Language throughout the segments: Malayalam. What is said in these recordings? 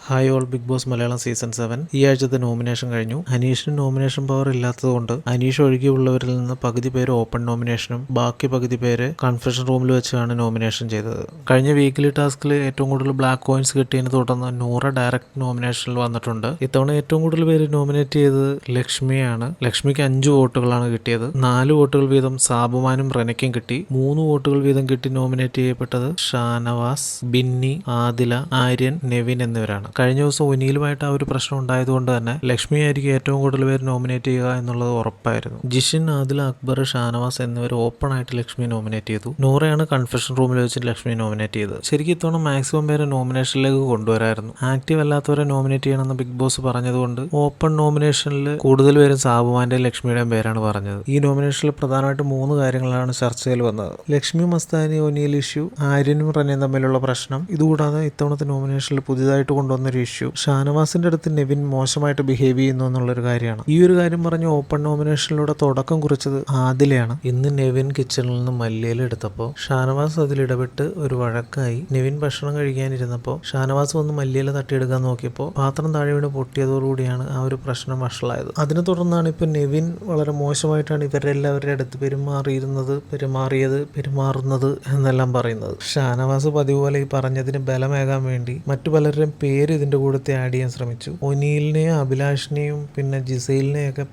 Hi all Bigg Boss Malayalam season 7 ഈ ആഴ്ചത്തെ നോമിനേഷൻ കഴിഞ്ഞു. അനീഷിന് നോമിനേഷൻ പവർ ഇല്ലാത്തതുകൊണ്ട് അനീഷ് ഒഴികെയുള്ളവരിൽ നിന്ന് പകുതി പേര് ഓപ്പൺ നോമിനേഷനും ബാക്കി പകുതി പേര് കൺഫെഷൻ റൂമിൽ വെച്ചാണ് നോമിനേഷൻ ചെയ്തത്. കഴിഞ്ഞ വീക്കിലി ടാസ്കിൽ ഏറ്റവും കൂടുതൽ ബ്ലാക്ക് കോയിൻസ് കിട്ടിയതിനെ തുടർന്ന് നൂറ ഡയറക്റ്റ് നോമിനേഷനിൽ വന്നിട്ടുണ്ട്. ഇത്തവണ ഏറ്റവും കൂടുതൽ പേര് നോമിനേറ്റ് ചെയ്തത് ലക്ഷ്മിയാണ്. ലക്ഷ്മിക്ക് 5 വോട്ടുകളാണ് കിട്ടിയത്. 4 വോട്ടുകൾ വീതം സാബുമാനും റെനയ്ക്കും കിട്ടി. 3 വോട്ടുകൾ വീതം കിട്ടി നോമിനേറ്റ് ചെയ്യപ്പെട്ടത് ഷാനവാസ്, ബിന്നി, ആദില, ആര്യൻ, നെവിൻ എന്നിവരാണ്. കഴിഞ്ഞ ദിവസം ഒനിയിലുമായിട്ട് ആ ഒരു പ്രശ്നം ഉണ്ടായതുകൊണ്ട് തന്നെ ലക്ഷ്മി ആയിരിക്കും ഏറ്റവും കൂടുതൽ പേര് നോമിനേറ്റ് ചെയ്യുക എന്നുള്ളത് ഉറപ്പായിരുന്നു. ജിഷിൻ, ആദില, അക്ബർ, ഷാനവാസ് എന്നിവർ ഓപ്പൺ ആയിട്ട് ലക്ഷ്മി നോമിനേറ്റ് ചെയ്തു. നൂറയാണ് കൺഫെഷൻ റൂമിൽ വെച്ച് ലക്ഷ്മി നോമിനേറ്റ് ചെയ്തത്. ശരിക്കും ഇത്തവണ മാക്സിമം പേരെ നോമിനേഷനിലേക്ക് കൊണ്ടുവരായിരുന്നു. ആക്റ്റീവ് അല്ലാത്തവരെ നോമിനേറ്റ് ചെയ്യണമെന്ന് ബിഗ് ബോസ് പറഞ്ഞതുകൊണ്ട് ഓപ്പൺ നോമിനേഷനിൽ കൂടുതൽ പേരും സാബുമാന്റെയും ലക്ഷ്മിയുടെയും പേരാണ് പറഞ്ഞത്. ഈ നോമിനേഷനിൽ പ്രധാനമായിട്ട് 3 കാര്യങ്ങളാണ് ചർച്ചയിൽ വന്നത്. ലക്ഷ്മി, മസ്താനി, ഒനിയൽ ഇഷ്യൂ, ആര്യനും റെനയും തമ്മിലുള്ള പ്രശ്നം. ഇതുകൂടാതെ ഇത്തവണത്തെ നോമിനേഷനിൽ പുതിയതായിട്ട് കൊണ്ടുവന്നൊരു ഇഷ്യൂ ഷാനവാസിന്റെ അടുത്ത് നെവിൻ മോശമായിട്ട് ബിഹേവ് ചെയ്യുന്നു എന്നുള്ളൊരു കാര്യമാണ്. ഈ ഒരു കാര്യം പറഞ്ഞ് ഓപ്പൺ നോമിനേഷനിലൂടെ തുടക്കം കുറിച്ചത് ആദിലയാണ്. ഇന്ന് നെവിൻ കിച്ചണിൽ നിന്ന് മല്ലിയില എടുത്തപ്പോൾ ഷാനവാസ് അതിലിടപെട്ട് ഒരു വഴക്കായി. നെവിൻ ഭക്ഷണം കഴിക്കാനിരുന്നപ്പോൾ ഷാനവാസ് വന്ന് മല്ലിയില തട്ടിയെടുക്കാൻ നോക്കിയപ്പോൾ പാത്രം താഴെ വീണ് പൊട്ടിയതോടുകൂടിയാണ് ആ ഒരു പ്രശ്നം വഷളായത്. അതിനെ തുടർന്നാണ് ഇപ്പോൾ നെവിൻ വളരെ മോശമായിട്ടാണ് ഇവരെല്ലാവരുടെ അടുത്ത് പെരുമാറുന്നത് എന്നെല്ലാം പറയുന്നത്. ഷാനവാസ് പതിവ് പോലെ ഈ പറഞ്ഞതിന് ബലമേകാൻ വേണ്ടി മറ്റു പലരുടെയും പേര് ഇതിന്റെ കൂടത്തെ ആഡ് ചെയ്യാൻ ശ്രമിച്ചു. ഒനിയിലിനെയും അഭിലാഷിനെയും പിന്നെ ജിസൈലിനെയും ഒക്കെ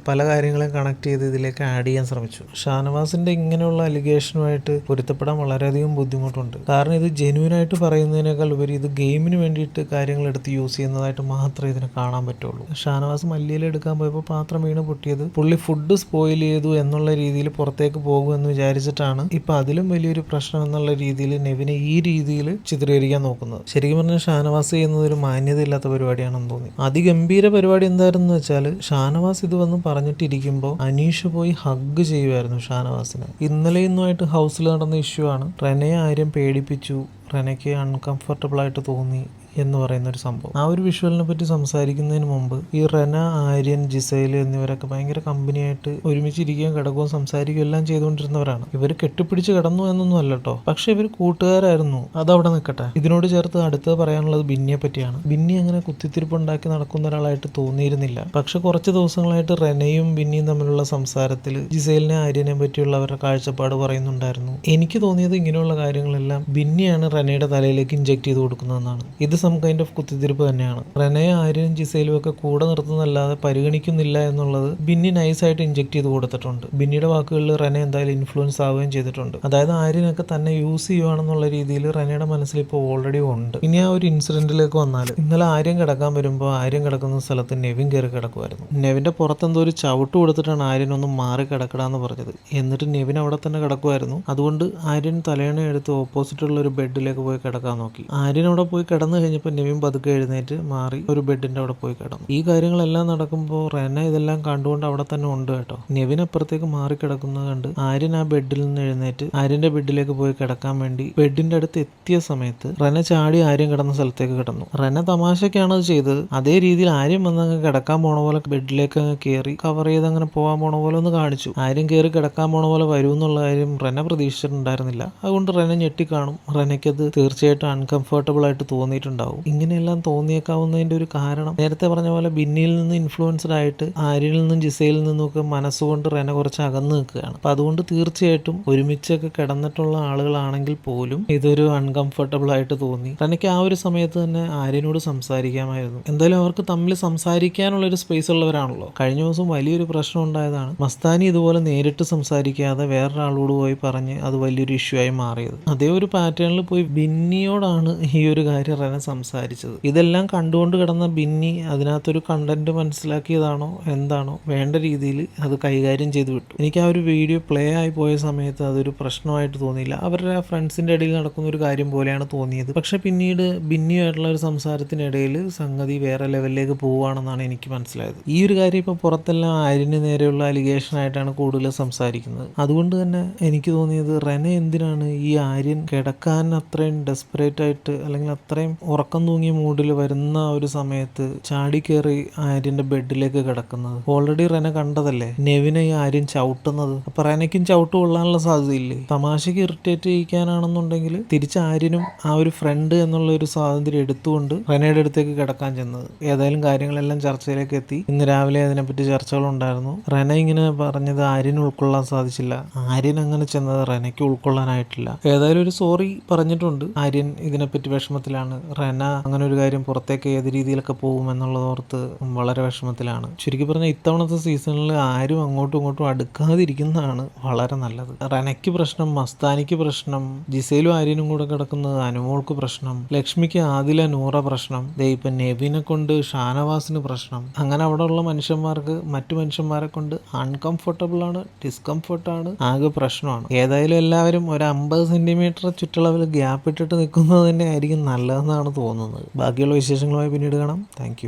പല കാര്യങ്ങളെയും കണക്ട് ചെയ്ത് ഇതിലേക്ക് ആഡ് ചെയ്യാൻ ശ്രമിച്ചു. ഷാനവാസിന്റെ ഇങ്ങനെയുള്ള അലിഗേഷനുമായിട്ട് പൊരുത്തപ്പെടാൻ വളരെയധികം ബുദ്ധിമുട്ടുണ്ട്. കാരണം ഇത് ജെന്യൂനായിട്ട് പറയുന്നതിനേക്കാൾ ഉപരി ഇത് ഗെയിമിന് വേണ്ടിയിട്ട് കാര്യങ്ങൾ എടുത്ത് യൂസ് ചെയ്യുന്നതായിട്ട് മാത്രമേ ഇതിനെ കാണാൻ പറ്റുള്ളൂ. ഷാനവാസ് മല്ലിയില എടുക്കാൻ പോയപ്പോൾ പാത്രം വീണ് പൊട്ടിയത് പുള്ളി ഫുഡ് സ്പോയിൽ ചെയ്തു എന്നുള്ള രീതിയിൽ പുറത്തേക്ക് പോകുമെന്ന് വിചാരിച്ചിട്ടാണ് ഇപ്പൊ അതിലും വലിയൊരു പ്രശ്നം എന്നുള്ള രീതിയിൽ നെവിനെ ഈ രീതിയിൽ ചിത്രീകരിക്കാൻ നോക്കുന്നത്. ശരിക്കും പറഞ്ഞാൽ ഷാനവാസ് ചെയ്യുന്നത് ഒരു മാന്യതയില്ലാത്ത പരിപാടിയാണെന്ന് തോന്നി. അതിഗംഭീര പരിപാടി എന്തായിരുന്നു വെച്ചാൽ ഷാനവാസ് ഇത് വന്ന് പറഞ്ഞിട്ടിരിക്കുമ്പോൾ അനീഷ് പോയി ഹഗ് ചെയ്യുമായിരുന്നു ഷാനവാസിനെ. ഇന്നലെ ഇന്നുമായിട്ട് ഹൗസിൽ നടന്ന ഇഷ്യൂ ആണ്. റെനയെ ആരും പേടിപ്പിച്ചു, റെനയ്ക്ക് അൺകംഫർട്ടബിൾ ആയിട്ട് തോന്നി എന്ന് പറയുന്ന ഒരു സംഭവം. ആ ഒരു വിഷ്വലിനെ പറ്റി സംസാരിക്കുന്നതിന് മുമ്പ് ഈ റെന, ആര്യൻ, ജിസൈൽ എന്നിവരൊക്കെ ഭയങ്കര കമ്പനിയായിട്ട് ഒരുമിച്ചിരിക്കുകയും കിടക്കുകയും സംസാരിക്കുകയും എല്ലാം ചെയ്തുകൊണ്ടിരുന്നവരാണ്. ഇവർ കെട്ടിപ്പിടിച്ച് കിടന്നു എന്നൊന്നും അല്ല കേട്ടോ, പക്ഷെ ഇവർ കൂട്ടുകാരായിരുന്നു. അതവിടെ നിൽക്കട്ടെ. ഇതിനോട് ചേർത്ത് അടുത്തത് പറയാനുള്ളത് ബിന്നിയെ പറ്റിയാണ്. ബിന്നി അങ്ങനെ കുത്തിത്തിരിപ്പുണ്ടാക്കി നടക്കുന്ന ഒരാളായിട്ട് തോന്നിയിരുന്നില്ല. പക്ഷെ കുറച്ച് ദിവസങ്ങളായിട്ട് റെനയും ബിന്നിയും തമ്മിലുള്ള സംസാരത്തിൽ ജിസൈലിനെ, ആര്യനെ പറ്റിയുള്ള അവരുടെ കാഴ്ചപ്പാട് പറയുന്നുണ്ടായിരുന്നു. എനിക്ക് തോന്നിയത് ഇങ്ങനെയുള്ള കാര്യങ്ങളെല്ലാം ബിന്നിയാണ് റെനയുടെ തലയിലേക്ക് ഇഞ്ചെക്ട് ചെയ്ത് കൊടുക്കുന്നതെന്നാണ്. ഇത് സം കൈൻഡ് ഓഫ് കുത്തിത്തിരിപ്പ് തന്നെയാണ്. റെനയെ, ആര്യനും ജിസൈലും ഒക്കെ കൂടെ നിർത്തുന്നതല്ലാതെ പരിഗണിക്കുന്നില്ല എന്നുള്ളത് ബിന്നി നൈസായിട്ട് ഇഞ്ചെക്ട് ചെയ്ത് കൊടുത്തിട്ടുണ്ട്. ബിന്നിയുടെ വാക്കുകളിൽ റെന എന്തായാലും ഇൻഫ്ലുവൻസ് ആവുകയും ചെയ്തിട്ടുണ്ട്. അതായത് ആര്യനൊക്കെ തന്നെ യൂസ് ചെയ്യുവാണെന്നുള്ള രീതിയിൽ റെനയുടെ മനസ്സിൽ ഇപ്പോൾ ഓൾറെഡി ഉണ്ട്. ഇനി ആ ഒരു ഇൻസിഡന്റിലേക്ക് വന്നാൽ, ഇന്നലെ ആര്യൻ കിടക്കാൻ വരുമ്പോൾ ആര്യൻ കിടക്കുന്ന സ്ഥലത്ത് നെവിൻ കയറി കിടക്കുമായിരുന്നു. നെവിന്റെ പുറത്തെന്തോ ഒരു ചവിട്ട് കൊടുത്തിട്ടാണ് ആര്യൻ ഒന്ന് മാറി കിടക്കടാന്ന് പറഞ്ഞത്. എന്നിട്ട് നെവിൻ അവിടെ തന്നെ കിടക്കുമായിരുന്നു. അതുകൊണ്ട് ആര്യൻ തലയണ എടുത്ത് ഓപ്പോസിറ്റുള്ള ഒരു ബെഡിലേക്ക് പോയി കിടക്കാൻ നോക്കി. ആര്യൻ അവിടെ പോയി കിടന്നു കഴിഞ്ഞപ്പോൾ നെവിൻ പതുക്കെ എഴുന്നേറ്റ് മാറി ഒരു ബെഡിന്റെ അവിടെ പോയി കിടന്നു. ഈ കാര്യങ്ങളെല്ലാം നടക്കുമ്പോൾ റെന ഇതെല്ലാം കണ്ടുകൊണ്ട് അവിടെ തന്നെ ഉണ്ട് കേട്ടോ. നെവിൻ അപ്പുറത്തേക്ക് മാറി കിടക്കുന്നത് കണ്ട് ആര്യൻ ആ ബെഡിൽ നിന്ന് എഴുന്നേറ്റ് ആര്യന്റെ ബെഡിലേക്ക് പോയി കിടക്കാൻ വേണ്ടി ബെഡിന്റെ അടുത്ത് എത്തിയ സമയത്ത് റെന ചാടി ആര്യൻ കിടന്ന സ്ഥലത്തേക്ക് കിടന്നു. റെന തമാശക്കാണ് അത് ചെയ്തത്. അതേ രീതിയിൽ ആര്യൻ വന്നങ്ങ് കിടക്കാൻ പോണ പോലെ ബെഡിലേക്ക് അങ്ങ് കയറി കവർ ചെയ്ത് അങ്ങനെ പോകാൻ പോണ പോലെ ഒന്ന് കാണിച്ചു. ആര്യൻ കയറി കിടക്കാൻ പോണ പോലെ വരും എന്നുള്ള കാര്യം റെന പ്രതീക്ഷിച്ചിട്ടുണ്ടായിരുന്നില്ല. അതുകൊണ്ട് റെന ഞെട്ടിക്കാണും. റെനയ്ക്കത് തീർച്ചയായിട്ടും അൺകംഫർട്ടബിൾ ആയിട്ട് തോന്നിയിട്ടുണ്ടാവും. ഇങ്ങനെയെല്ലാം തോന്നിയേക്കാവുന്നതിന്റെ ഒരു കാരണം നേരത്തെ പറഞ്ഞ പോലെ ബിന്നിയിൽ നിന്ന് ഇൻഫ്ലുവൻസ്ഡ് ആയിട്ട് ആര്യനിൽ നിന്നും ജിസയിൽ നിന്നും ഒക്കെ മനസ്സുകൊണ്ട് റെന കുറച്ച് അകന്നു നിൽക്കുകയാണ്. അപ്പൊ അതുകൊണ്ട് തീർച്ചയായിട്ടും ഒരുമിച്ചൊക്കെ കിടന്നിട്ടുള്ള ആളുകളാണെങ്കിൽ പോലും ഇതൊരു അൺകംഫർട്ടബിൾ ആയിട്ട് തോന്നി. റെനയ്ക്ക് ആ ഒരു സമയത്ത് തന്നെ ആര്യനോട് സംസാരിക്കാമായിരുന്നു. എന്തായാലും അവർക്ക് തമ്മിൽ സംസാരിക്കാനുള്ള ഒരു സ്പേസ് ഉള്ളവരാണല്ലോ. കഴിഞ്ഞ ദിവസം വലിയൊരു പ്രശ്നം ഉണ്ടായതാണ്. മസ്താനി ഇതുപോലെ നേരിട്ട് സംസാരിക്കാതെ വേറൊരാളോട് പോയി പറഞ്ഞ് അത് വലിയൊരു ഇഷ്യൂ ആയി മാറിയത്. അതേ ഒരു പാറ്റേണിൽ പോയി ബിന്നിയോടാണ് ഈ ഒരു കാര്യം റെന സംസാരിച്ചത്. ഇതെല്ലാം കണ്ടുകൊണ്ട് കിടന്ന ബിന്നി അതിനകത്തൊരു കണ്ടന്റ് മനസ്സിലാക്കിയതാണോ എന്താണോ വേണ്ട രീതിയിൽ അത് കൈകാര്യം ചെയ്ത് വിട്ടു. എനിക്ക് ആ ഒരു വീഡിയോ പ്ലേ ആയി പോയ സമയത്ത് അതൊരു പ്രശ്നമായിട്ട് തോന്നിയില്ല. അവരുടെ ഫ്രണ്ട്സിന്റെ ഇടയിൽ നടക്കുന്ന ഒരു കാര്യം പോലെയാണ് തോന്നിയത്. പക്ഷെ പിന്നീട് ബിന്നിയുമായിട്ടുള്ള ഒരു സംസാരത്തിനിടയിൽ സംഗതി വേറെ ലെവലിലേക്ക് പോവുകയാണെന്നാണ് എനിക്ക് മനസ്സിലായത്. ഈ ഒരു കാര്യം ഇപ്പോൾ പുറത്തെല്ലാം ആര്യന് നേരെയുള്ള അലിഗേഷൻ ആയിട്ടാണ് കൂടുതൽ സംസാരിക്കുന്നത്. അതുകൊണ്ട് തന്നെ എനിക്ക് തോന്നിയത് റെന എന്തിനാണ് ഈ ആര്യൻ കിടക്കാൻ അത്രയും ഡെസ്പറേറ്റ് ആയിട്ട് അല്ലെങ്കിൽ അത്രയും ഉറക്കം തൂങ്ങിയ മൂഡിൽ വരുന്ന ഒരു സമയത്ത് ചാടി കയറി ആര്യന്റെ ബെഡിലേക്ക് കിടക്കുന്നത്. ഓൾറെഡി റെന കണ്ടതല്ലേ നെവിനെ ഈ ആര്യൻ ചവിട്ടുന്നത്. അപ്പൊ റെനയ്ക്കും ചവിട്ട് കൊള്ളാനുള്ള സാധ്യതയില്ലേ? തമാശക്ക് ഇറിറ്റേറ്റ് ചെയ്യിക്കാനാണെന്നുണ്ടെങ്കിൽ തിരിച്ച് ആര്യനും ആ ഒരു ഫ്രണ്ട് എന്നുള്ള ഒരു സ്വാതന്ത്ര്യം എടുത്തുകൊണ്ട് റെനയുടെ അടുത്തേക്ക് കിടക്കാൻ ചെന്നത്. ഏതായാലും കാര്യങ്ങളെല്ലാം ചർച്ചയിലേക്ക് എത്തി. ഇന്ന് രാവിലെ അതിനെപ്പറ്റി ചർച്ചകളുണ്ടായിരുന്നു. റെന ഇങ്ങനെ പറഞ്ഞത് ആര്യന് ഉൾക്കൊള്ളാൻ സാധിച്ചില്ല. ആര്യൻ അങ്ങനെ ചെന്നത് റെനയ്ക്ക് ഉൾക്കൊള്ളാനായിട്ടില്ല. ഏതായാലും ഒരു സോറി പറഞ്ഞിട്ടുണ്ട്. ആര്യൻ ഇതിനെപ്പറ്റി വിഷമത്തിലാണ്. റെന അങ്ങനെ ഒരു കാര്യം പുറത്തേക്ക് ഏത് രീതിയിലൊക്കെ പോകും എന്നുള്ളതോർത്ത് വളരെ വിഷമത്തിലാണ്. ചുരുക്കി പറഞ്ഞാൽ ഇത്തവണത്തെ സീസണിൽ ആരും അങ്ങോട്ടും ഇങ്ങോട്ടും അടുക്കാതിരിക്കുന്നതാണ് വളരെ നല്ലത്. റെനയ്ക്ക് പ്രശ്നം, മസ്താനിക്ക് പ്രശ്നം, ജിസയിലും ആര്യനും കൂടെ കിടക്കുന്നത് അനുമോൾക്ക് പ്രശ്നം, ലക്ഷ്മിക്ക് ആദില നൂറ പ്രശ്നം, ഇപ്പൊ നെവിനെ കൊണ്ട് ഷാനവാസിന് പ്രശ്നം. അങ്ങനെ അവിടെ ഉള്ള മനുഷ്യന്മാർക്ക് മറ്റു മനുഷ്യന്മാരെ കൊണ്ട് അൺകംഫർട്ടബിൾ ആണ്, ഡിസ്കംഫർട്ടാണ്, ആകെ പ്രശ്നമാണ്. ഏതായാലും എല്ലാവരും ഒരു 50 സെന്റിമീറ്റർ ചുറ്റളവിൽ ഗ്യാപ്പ് ഇട്ടിട്ട് നിൽക്കുന്നത് തന്നെ ആയിരിക്കും നല്ലതെന്നാണ് തോന്നുന്നത്. ബാക്കിയുള്ള വിശേഷങ്ങളുമായി പിന്നീട് കാണാം. താങ്ക്